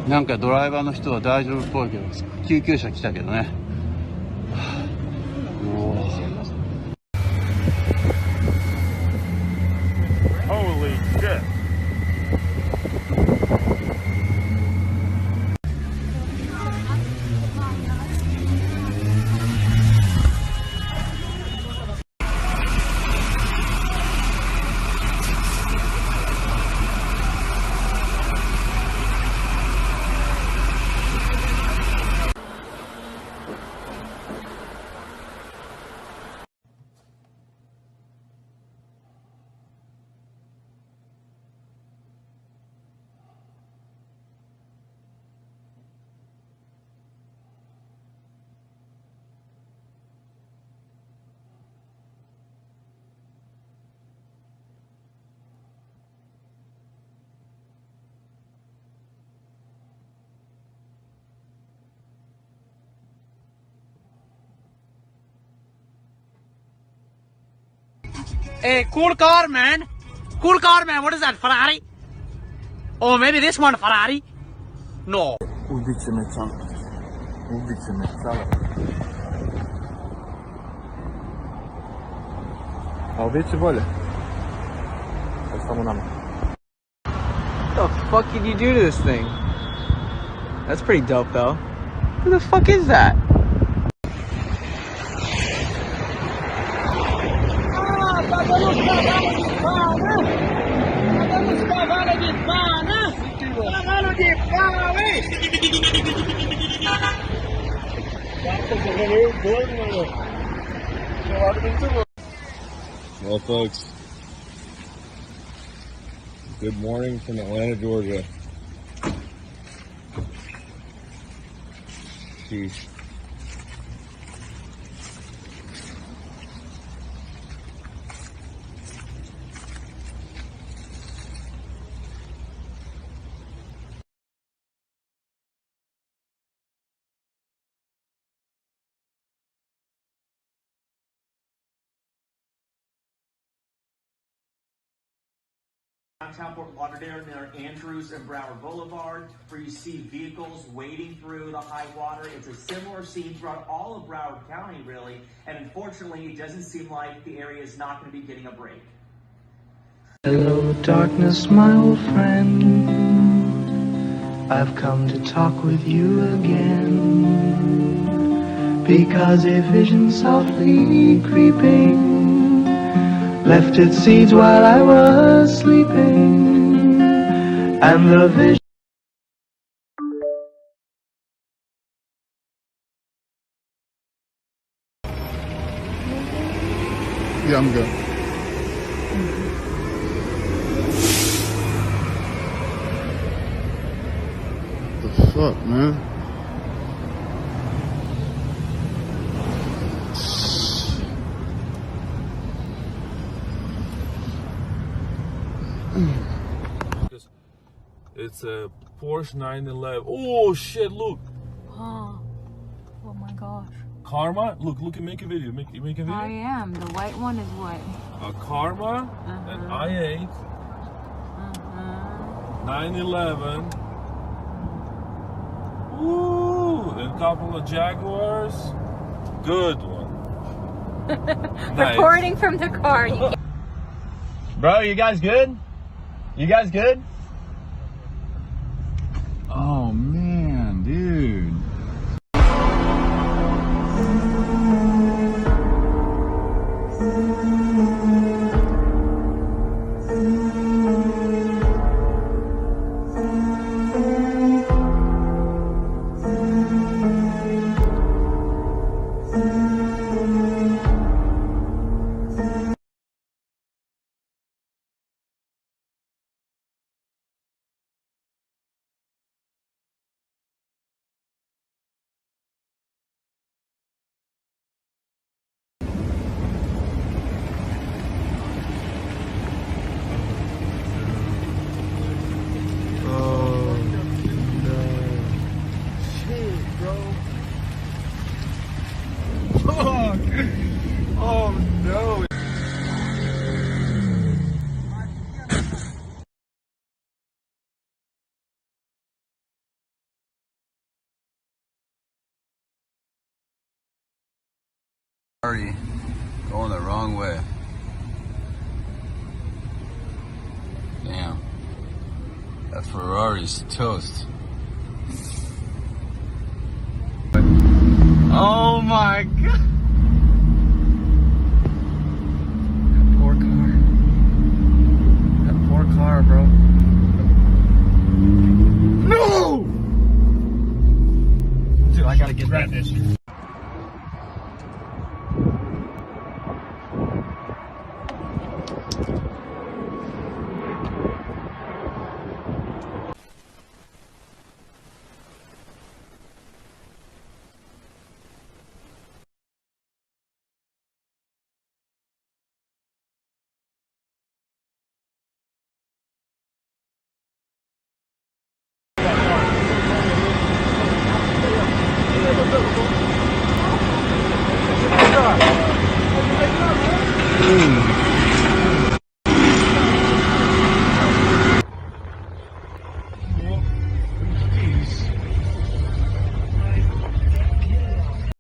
なんかドライバーの人は大丈夫っぽいけど、救急車来たけどね。Holy shit. Hey, cool car, man. Cool car, man. What is that, Ferrari? Oh, maybe this one, Ferrari? No. Ubit će me čala. Ubit će me čala. A bit će bolje. To je samo nama. What the fuck did you do to this thing? That's pretty dope, though. Who the fuck is that? Well, folks, good morning from Atlanta, Georgia. Sheesh. Downtown Fort Lauderdale near Andrews and Broward Boulevard, where you see vehicles wading through the high water. It's a similar scene throughout all of Broward County, really, and unfortunately, it doesn't seem like the area is not going to be getting a break. Hello, darkness, my old friend. I've come to talk with you again, because a vision softly creeping left its seeds while I was sleeping, and the vision. Yeah, I'm good. The fuck, man? It's a Porsche 911. Oh shit! Look, Oh my gosh. Karma. Look, make a video. Make a video. I am. The white one is what? A Karma, an i8, 911. Ooh, and a couple of Jaguars. Good one. Nice. Recording from the car. You can't. Bro, you guys good? You guys good? Oh man, dude. wrong way. Damn. That Ferrari's toast. Oh my god!